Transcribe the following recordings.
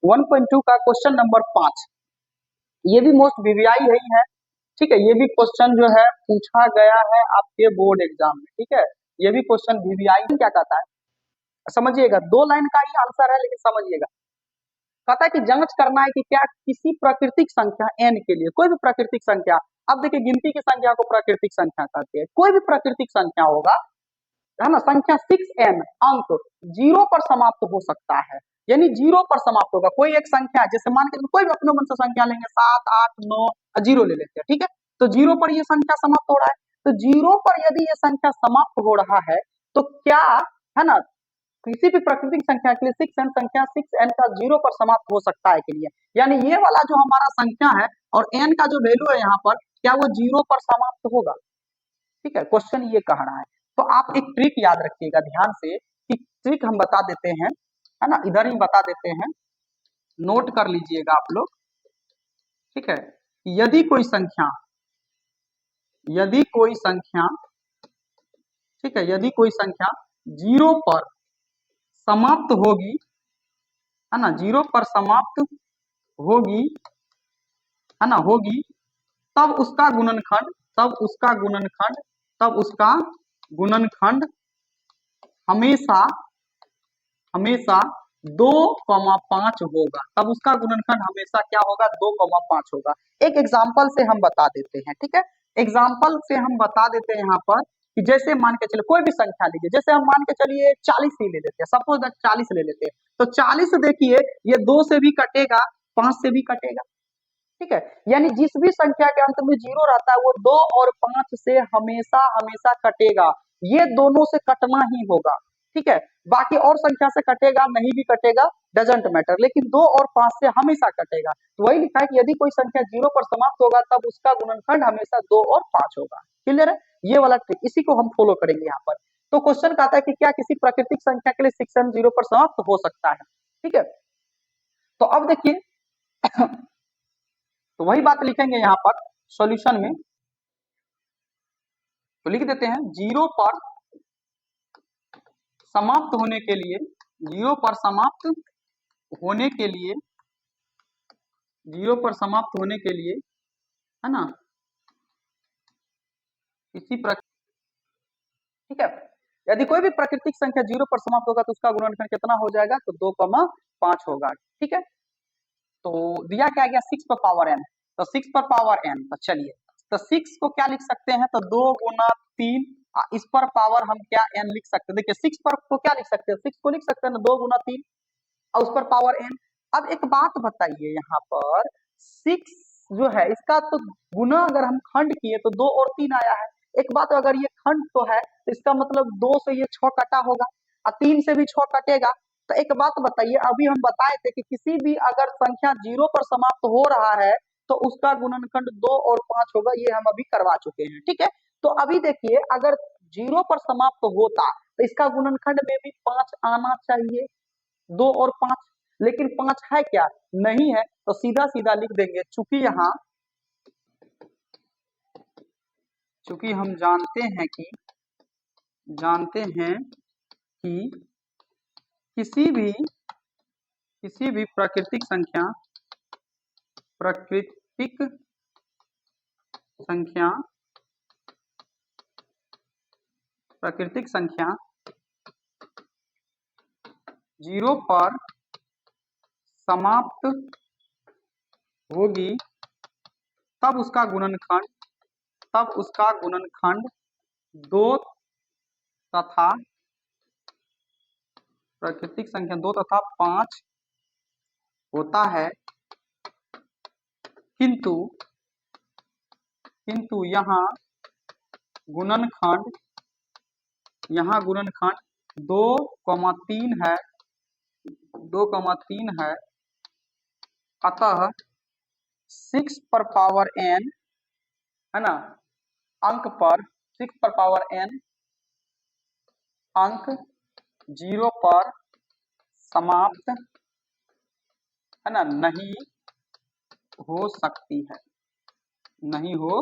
1.2 का question number 5, ये भी मोस्ट वीवीआई ही है। ठीक है, ये भी क्वेश्चन जो है पूछा गया है आपके बोर्ड एग्जाम में। ठीक है, ये भी क्वेश्चन वीवीआई क्या कहता है समझिएगा, 2 लाइन का ही आंसर है लेकिन समझिएगा। कहता है कि जांच करना है कि क्या किसी प्राकृतिक संख्या n के लिए, कोई भी प्राकृतिक संख्या, अब देखिए गिनती की संख्या को प्राकृतिक संख्या कहते हैं, कोई भी प्राकृतिक संख्या होगा है ना, संख्या 6n अंक 0 पर समाप्त हो सकता है, यानी 0 पर समाप्त होगा। कोई एक संख्या है, जैसे मान के कोई भी अपने मन से संख्या लेंगे 7, 8, 9, 0 ले लेते हैं। ठीक है, तो 0 पर ये संख्या समाप्त हो रहा है, तो 0 पर यदि ये संख्या समाप्त हो रहा है तो क्या, है ना, किसी भी प्राकृतिक संख्या के लिए 6n संख्या 6n का 0 पर समाप्त हो सकता है के लिए, यानी ये वाला जो हमारा संख्या है और n का जो वैल्यू है यहाँ पर, क्या वो 0 पर समाप्त होगा। ठीक है, क्वेश्चन ये कह रहा है। तो आप एक ट्रिक याद रखिएगा ध्यान से, कि ट्रिक हम बता देते हैं, है ना, इधर ही बता देते हैं, नोट कर लीजिएगा आप लोग। ठीक है, यदि कोई संख्या, यदि कोई संख्या, ठीक है, यदि कोई संख्या 0 पर समाप्त होगी, है ना, 0 पर समाप्त होगी, है ना, होगी, तब उसका गुणनखंड, तब उसका गुणनखंड, तब उसका गुणनखंड हमेशा हमेशा 2,5 होगा, तब उसका गुणनखंड हमेशा क्या होगा, 2,5 होगा। एक एग्जाम्पल से हम बता देते हैं। ठीक है, एग्जाम्पल से हम बता देते हैं यहाँ पर, कि जैसे मान के चलिए कोई भी संख्या लीजिए, जैसे हम मान के चलिए 40 ही ले लेते हैं, सपोज दैट 40 ले लेते हैं, तो 40 देखिए ये 2 से भी कटेगा, 5 से भी कटेगा। ठीक है, यानी जिस भी संख्या के अंत में 0 रहता है वो 2 और 5 से हमेशा हमेशा कटेगा, ये दोनों से कटना ही होगा। ठीक है, बाकी और संख्या से कटेगा नहीं भी कटेगा, डजेंट मैटर, लेकिन 2 और 5 से हमेशा कटेगा। तो वही लिखा है कि यदि कोई संख्या 0 पर समाप्त होगा तब उसका गुणनखंड हमेशा 2 और 5 होगा। क्लियर है, ये वाला ट्रिक, इसी को हम फॉलो करेंगे यहाँ पर। तो क्वेश्चन कहता है कि क्या किसी प्राकृतिक संख्या के लिए 6n 0 पर समाप्त हो सकता है। ठीक है, तो अब देखिए तो वही बात लिखेंगे यहाँ पर सॉल्यूशन में, तो लिख देते हैं 0 पर समाप्त होने के लिए, 0 पर समाप्त होने के लिए, 0 पर समाप्त होने के लिए, है ना, इसी प्रकार, ठीक है, यदि कोई भी प्राकृतिक संख्या 0 पर समाप्त होगा तो उसका गुणनखंड कितना हो जाएगा, तो 2,5 होगा। ठीक है, तो दिया क्या गया 6 पर पावर n, तो 6 पर पावर n, तो चलिए, तो 6 को क्या लिख सकते हैं, तो 2 गुना 3, इस पर पावर हम क्या n लिख सकते हैं। देखिए 6 पर को क्या लिख सकते हैं, 6 को लिख सकते हैं 2 गुना 3 और उस पर पावर n। अब एक बात बताइए यहाँ पर, 6 जो है इसका तो गुना अगर हम खंड किए तो 2 और 3 आया है। एक बात, अगर ये खंड तो है तो इसका मतलब 2 से ये 6 कटा होगा और 3 से भी 6 कटेगा। तो एक बात बताइए, अभी हम बताए थे कि किसी भी अगर संख्या 0 पर समाप्त हो रहा है तो उसका गुणनखंड 2 और 5 होगा, ये हम अभी करवा चुके हैं। ठीक है, तो अभी देखिए अगर 0 पर समाप्त होता तो इसका गुणनखंड में भी 5 आना चाहिए, 2 और 5, लेकिन 5 है क्या, नहीं है, तो सीधा सीधा लिख देंगे, चूंकि हम जानते हैं कि किसी भी प्राकृतिक संख्या 0 पर समाप्त होगी तब उसका गुणनखंड 2 तथा प्राकृतिक संख्या 2 तथा 5 होता है, किंतु यहाँ गुणनखंड 2,3 है, 2,3 है, अतः 6 पर पावर n, है ना, अंक पर 6 पर पावर n अंक 0 पर समाप्त, है ना, नहीं हो सकती है, नहीं हो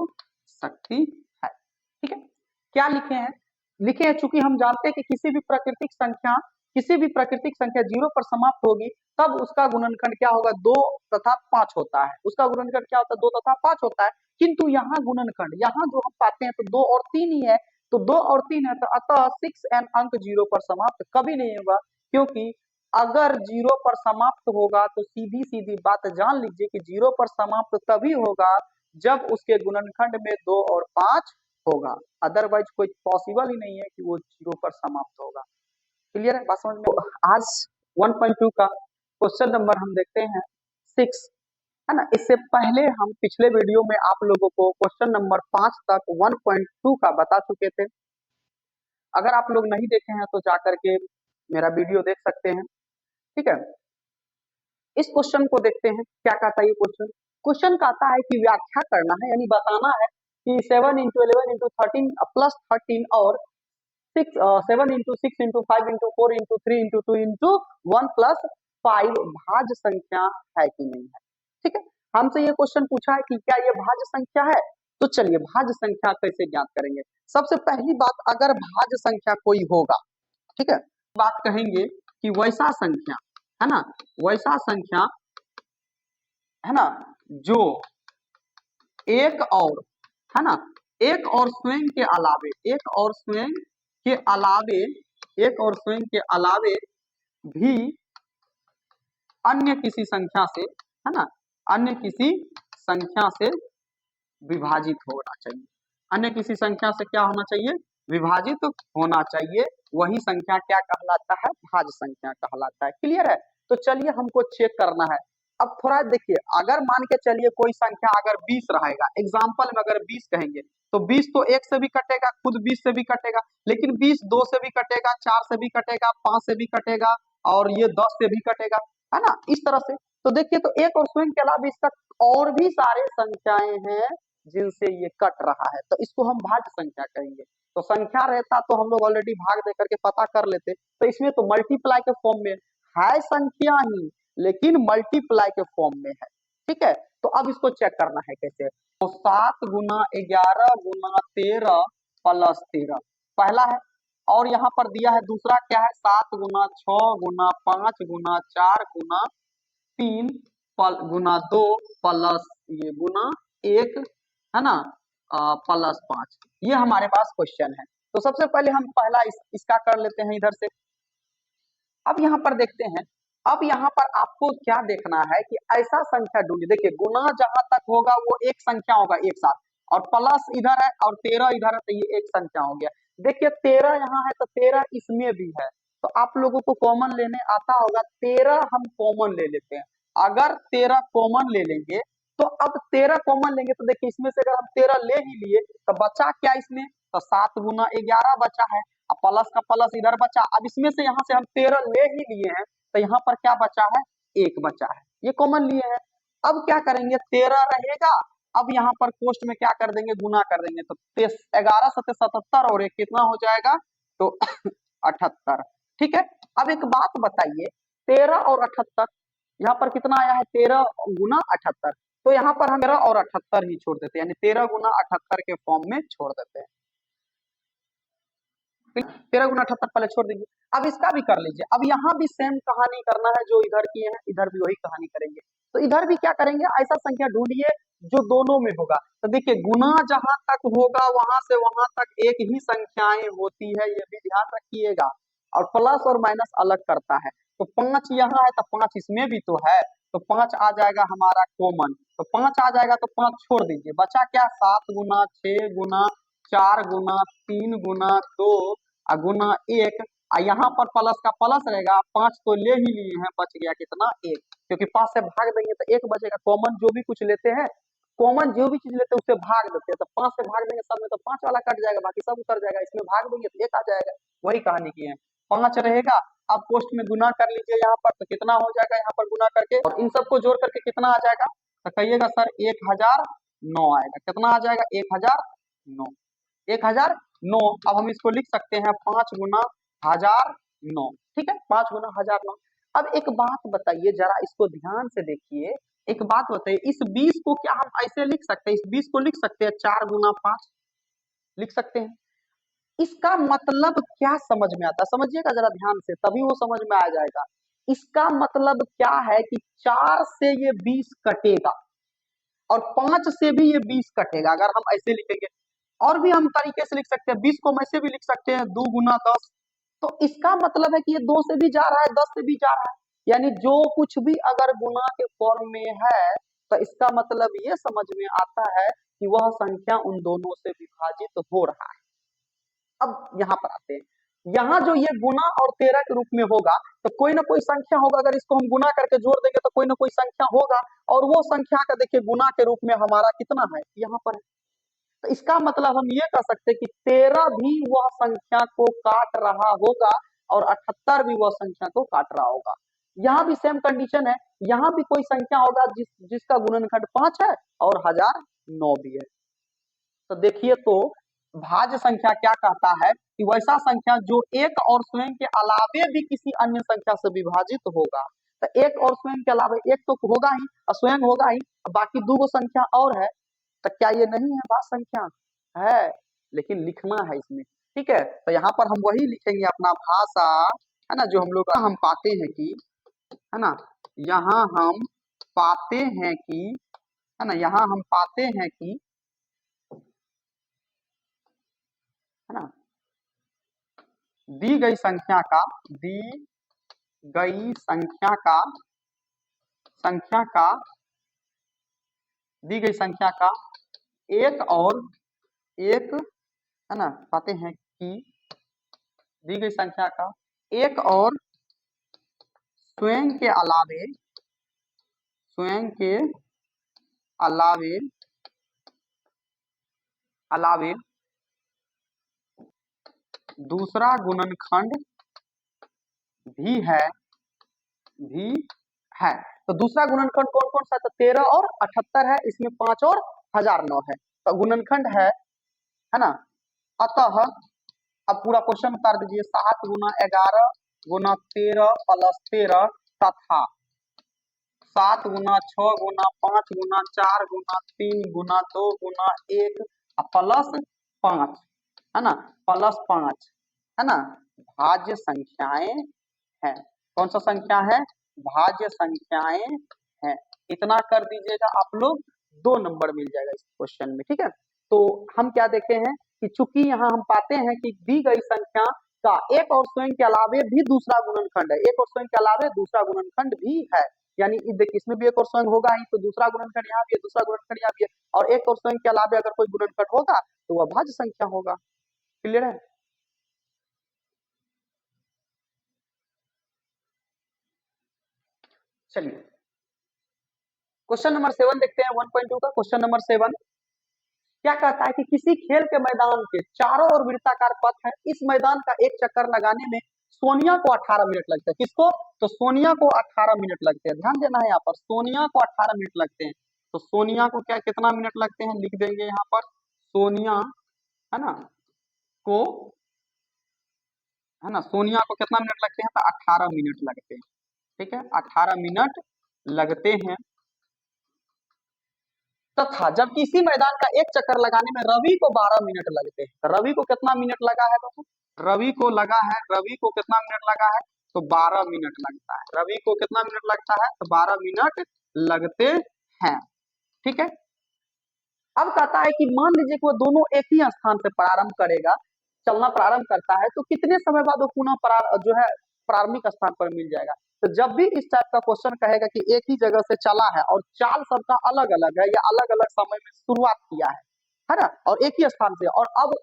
सकती है। ठीक है, क्या लिखे हैं, चूंकि हम जानते हैं कि किसी भी प्राकृतिक संख्या किसी भी प्राकृतिक संख्या 0 पर समाप्त होगी तब उसका गुणनखंड क्या होगा, 2 तथा 5 होता है। उसका गुणनखंड क्या होता है, 2 तथा 5 होता है। किंतु यहाँ गुणनखंड, यहाँ जो हम पाते हैं तो 2 और 3 ही है, तो 2 और 3 है, तो अतः 6n अंक 0 पर समाप्त कभी नहीं होगा, क्योंकि अगर 0 पर समाप्त होगा तो सीधी सीधी बात जान लीजिए कि 0 पर समाप्त तभी होगा जब उसके गुणनखंड में 2 और 5 होगा, अदरवाइज कोई पॉसिबल ही नहीं है कि वो 0 पर समाप्त होगा। क्लियर है बात समझ में? तो आज 1.2 का क्वेश्चन नंबर हम देखते हैं 6, है ना। इससे पहले हम पिछले वीडियो में आप लोगों को क्वेश्चन नंबर 5 तक 1.2 का बता चुके थे। अगर आप लोग नहीं देखे हैं तो जाकर के मेरा वीडियो देख सकते हैं, ठीक है। इस क्वेश्चन को देखते हैं क्या कहता है ये क्वेश्चन। क्वेश्चन कहता है कि व्याख्या करना है, यानी बताना है कि 7 इंटू 11 इंटू 13 प्लस 13 और 7 into 6 into 5 into 4 into 3 into 2 into 1 plus 5 भाज्य संख्या है कि नहीं है, ठीक है। हमसे ये क्वेश्चन पूछा है कि क्या ये भाज्य संख्या है, तो चलिए भाज्य संख्या कैसे ज्ञात करेंगे। सबसे पहली बात, अगर भाज्य संख्या कोई होगा, ठीक है, बात कहेंगे कि वैसा संख्या, है ना, वैसा संख्या, है ना, जो एक और, है ना, एक और स्वयं के अलावे, एक और स्वयं के अलावे, एक और स्वयं के अलावे भी अन्य किसी संख्या से, है ना, अन्य किसी संख्या से विभाजित होना चाहिए। अन्य किसी संख्या से क्या होना चाहिए, विभाजित होना चाहिए। वही संख्या क्या कहलाता है, भाज्य संख्या कहलाता है। क्लियर है? तो चलिए हमको चेक करना है। अब थोड़ा देखिए, अगर मान के चलिए कोई संख्या अगर 20 रहेगा, एग्जाम्पल में अगर 20 कहेंगे तो 20 तो 1 से भी कटेगा, खुद 20 से भी कटेगा, लेकिन 20 2 से भी कटेगा, 4 से भी कटेगा, 5 से भी कटेगा, और ये 10 से भी कटेगा, है ना, इस तरह से। तो देखिए, तो एक और स्वयं के अलावा इसका और भी सारे संख्याएं हैं जिनसे ये कट रहा है, तो इसको हम भाज्य संख्या कहेंगे। तो संख्या रहता तो हम लोग ऑलरेडी भाग दे करके पता कर लेते, तो इसमें तो मल्टीप्लाई के फॉर्म में है संख्या ही, लेकिन मल्टीप्लाई के फॉर्म में है, ठीक है। तो अब इसको चेक करना है कैसे, तो 7 गुना 11 गुना 13 प्लस 13 पहला है, और यहाँ पर दिया है दूसरा क्या है, 7 गुना 6 गुना 5 गुना 4 गुना 3 गुना 2 प्लस ये गुना 1, है ना, प्लस 5। ये हमारे पास क्वेश्चन है। तो सबसे पहले हम पहला इसका कर लेते हैं इधर से। अब यहाँ पर देखते हैं, अब यहाँ पर आपको क्या देखना है कि ऐसा संख्या ढूंढिए। देखिए, गुना जहां तक होगा वो एक संख्या होगा एक साथ, और प्लस इधर है और 13 इधर है, तो ये एक संख्या हो गया। देखिए 13 यहाँ है तो 13 इसमें भी है, तो आप लोगों को कॉमन लेने आता होगा, 13 हम कॉमन ले लेते हैं। अगर 13 कॉमन ले लेंगे, तो अब 13 कॉमन लेंगे तो देखिए इसमें से अगर हम 13 ले ही लिए तो बचा क्या इसमें, तो 7 गुना 11 बचा है, अब प्लस का प्लस इधर बचा। अब इसमें से यहाँ से हम 13 ले ही लिए हैं, तो यहाँ पर क्या बचा है, 1 बचा है, ये कॉमन लिए हैं। अब क्या करेंगे, 13 रहेगा, अब यहाँ पर कोष्ट में क्या कर देंगे, गुना कर देंगे, तो 11 सत्ते 77 और एक कितना हो जाएगा, तो 78, ठीक है। अब एक बात बताइए, 13 और 78 यहाँ पर कितना आया है, 13 गुना 78, तो यहाँ पर हम 13 और 78 ही छोड़ देते हैं, यानी 13 गुना 78 के फॉर्म में छोड़ देते हैं। 13 गुना 78 पहले छोड़ दीजिए। अब इसका भी कर लीजिए। अब यहाँ भी सेम कहानी करना है जो इधर की है, इधर भी वही कहानी करेंगे। तो इधर भी क्या करेंगे, ऐसा संख्या ढूंढिए जो दोनों में होगा। तो देखिए, गुना जहां तक होगा वहां से वहां तक एक ही संख्याएं होती है, ये भी ध्यान रखिएगा। और प्लस और माइनस अलग करता है। तो 5 यहाँ है तो 5 इसमें भी तो है, तो 5 आ जाएगा हमारा कॉमन, तो 5 आ जाएगा, तो 5 छोड़ दीजिए, बचा क्या, 7 गुना 6 गुना 4 गुना 3 गुना 2 गुना 1, यहाँ पर प्लस का प्लस रहेगा, 5 तो ले ही लिए हैं, बच गया कितना, 1, क्योंकि 5 से भाग देंगे तो 1 बचेगा। कॉमन जो भी कुछ लेते हैं, कॉमन जो भी चीज लेते हैं उससे भाग देते हैं, तो 5 से भाग देंगे सब में तो 5 वाला कट जाएगा, बाकी सब उतर जाएगा, इसमें भाग देंगे तो 1 आ जाएगा। वही कहानी की है, 5 रहेगा। अब पोस्ट में गुना कर लीजिए यहाँ पर, तो कितना हो जाएगा यहाँ पर गुना करके, और इन सबको जोड़ करके कितना आ जाएगा, तो कहिएगा सर 1009 आएगा। कितना आ जाएगा, 1009, 1009। अब हम इसको लिख सकते हैं 5 गुना 1009, ठीक है, 5 गुना 1009। अब एक बात बताइए जरा, इसको ध्यान से देखिए, एक बात बताइए, इस 20 को क्या हम ऐसे लिख सकते हैं, इस 20 को लिख सकते हैं 4 गुना 5 लिख सकते हैं। इसका मतलब क्या समझ में आता है, समझिएगा जरा ध्यान से, तभी वो समझ में आ जाएगा। इसका मतलब क्या है कि 4 से ये 20 कटेगा और 5 से भी ये 20 कटेगा, अगर हम ऐसे लिखेंगे। और भी हम तरीके से लिख सकते हैं, 20 को हम ऐसे भी लिख सकते हैं, 2 गुना 10। तो इसका मतलब है कि ये 2 से भी जा रहा है, 10 से भी जा रहा है, यानी जो कुछ भी अगर गुना के फॉर्म में है, तो इसका मतलब ये समझ में आता है कि वह संख्या उन दोनों से विभाजित हो रहा है। अब यहाँ पर आते हैं, यहाँ जो ये गुना और 13 के रूप में होगा, तो कोई ना कोई संख्या होगा, अगर इसको हम गुना करके जोड़ देंगे तो कोई ना कोई संख्या होगा, और वो संख्या का देखिए गुना के रूप में हमारा कितना है, यहाँ पर है। तो इसका मतलब हम ये कह सकते हैं कि 13 भी वह संख्या को काट रहा होगा और 78 भी वह संख्या को काट रहा होगा। यहाँ भी सेम कंडीशन है, यहाँ भी कोई संख्या होगा जिसका गुणनखंड 5 है और 1009 भी है। तो देखिए, तो भाज्य संख्या क्या कहता है कि वैसा संख्या जो एक और स्वयं के अलावे भी किसी अन्य संख्या से विभाजित होगा। तो एक और स्वयं के अलावे एक तो होगा ही, स्वयं होगा ही, बाकी 2 संख्या और है। तो क्या ये नहीं है भाज्य संख्या? है, लेकिन लिखना है इसमें। ठीक है, तो यहाँ पर हम वही लिखेंगे अपना भाषा, है ना, जो हम लोग हम पाते हैं कि, है ना, यहाँ हम पाते हैं कि, है ना, यहाँ हम पाते हैं कि, है ना, दी गई संख्या का दी गई संख्या का दी गई संख्या का एक और एक, है ना, पाते हैं कि दी गई संख्या का एक और स्वयं के अलावे अलावे दूसरा गुणनखंड भी है। तो दूसरा गुणनखंड कौन कौन सा? तो 13 और 78 है, इसमें 5 और 1009 है, तो गुणनखंड है ना। अतः अब पूरा क्वेश्चन उतार दीजिए, 7 गुना 11 गुना 13 प्लस 13 तथा 7 गुना 6 गुना 5 गुना 4 गुना 3 गुना 2 गुना 1 प्लस 5, है ना, प्लस 5, है ना, भाज्य संख्याएं हैं। कौन सा संख्या है? भाज्य संख्याएं हैं। इतना कर दीजिएगा आप लोग, 2 नंबर मिल जाएगा इस क्वेश्चन में। ठीक है, तो हम क्या देखते हैं कि चूंकि यहाँ हम पाते हैं कि दी गई संख्या का एक और स्वयं के अलावे भी दूसरा गुणनखंड है, एक और स्वयं के अलावे दूसरा गुणनखंड भी है, यानी देखिए इसमें भी एक और स्वयं होगा ही, तो दूसरा गुणनखंड यहाँ भी है, दूसरा गुणनखंड यहाँ भी है, और एक और स्वयं के अलावे अगर कोई गुणनखंड होगा तो वह भाज्य संख्या होगा। क्लियर है? चलिए क्वेश्चन नंबर 7 देखते हैं, 1.2 का क्वेश्चन नंबर 7 क्या कहता है कि किसी खेल के मैदान के चारों ओर वृत्ताकार पथ है, इस मैदान का एक चक्कर लगाने में सोनिया को 18 मिनट लगते हैं। किसको? तो सोनिया को 18 मिनट लगते हैं। ध्यान देना है, यहाँ पर सोनिया को 18 मिनट लगते हैं। तो सोनिया को क्या कितना मिनट लगते हैं, लिख देंगे यहाँ पर, सोनिया, है ना, को, है ना, सोनिया को कितना मिनट लगते हैं? तो 18 मिनट लगते हैं। ठीक है, 18 मिनट लगते हैं। तथा जबकि इसी मैदान का एक चक्कर लगाने में रवि को 12 मिनट लगते हैं। तो रवि को कितना मिनट लगा है दोस्तों? रवि को कितना मिनट लगा है? तो 12 मिनट लगता है। रवि को कितना मिनट लगता है? तो 12 मिनट लगते हैं। ठीक है, अब कहता है कि मान लीजिए कि वो दोनों एक ही स्थान से प्रारंभ करेगा, चलना प्रारंभ करता है, तो कितने समय बाद वो पुनः जो है प्रारंभिक स्थान पर मिल जाएगा। तो जब भी इस टाइप का क्वेश्चन कहेगा कि एक ही जगह से चला है और चाल सबका अलग अलग है या अलग अलग समय में शुरुआत किया है ना, और एक ही स्थान से, और अब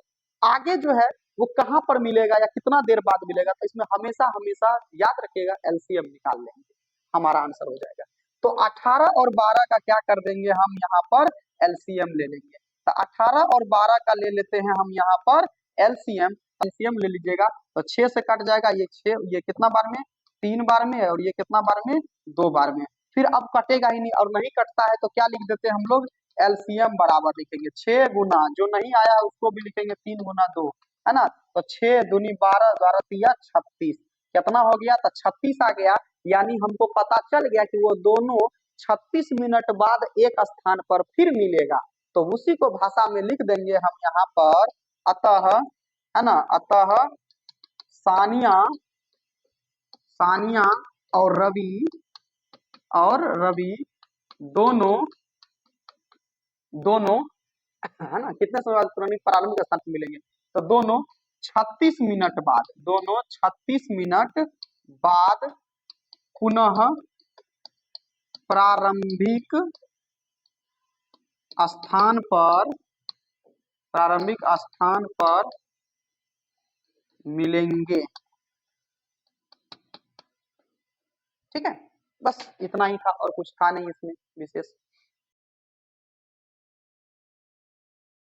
आगे जो है वो कहाँ पर मिलेगा या कितना देर बाद मिलेगा, तो इसमें हमेशा हमेशा याद रखिएगा एलसीएम निकाल लेंगे, हमारा आंसर हो जाएगा। तो 18 और 12 का क्या कर देंगे हम यहाँ पर? एलसीएम ले लेंगे। तो 18 और 12 का ले लेते हैं हम यहाँ पर एलसीएम। एलसीएम ले लीजिएगा, तो 6 से कट जाएगा, ये 6, ये कितना बार में? 3 बार में, और ये कितना बार में? 2 बार में। फिर अब कटेगा ही नहीं, और नहीं कटता है तो क्या लिख देते हैं हम लोग? एलसीएम बराबर लिखेंगे 6 गुना, जो नहीं आया उसको भी लिखेंगे 3 गुना 2, है ना। तो 6 दूनी 12, 12 तिया 36, कितना हो गया? तो 36 आ गया। यानी हमको पता चल गया कि वो दोनों 36 मिनट बाद एक स्थान पर फिर मिलेगा। तो उसी को भाषा में लिख देंगे हम यहाँ पर, अतः है ना। अतः सानिया सानिया और रवि दोनों दोनों है ना, कितने समय बाद प्रारंभिक स्थान पे मिलेंगे, तो दोनों 36 मिनट बाद पुनः प्रारंभिक स्थान पर मिलेंगे। ठीक है, बस इतना ही था और कुछ था नहीं इसमें विशेष।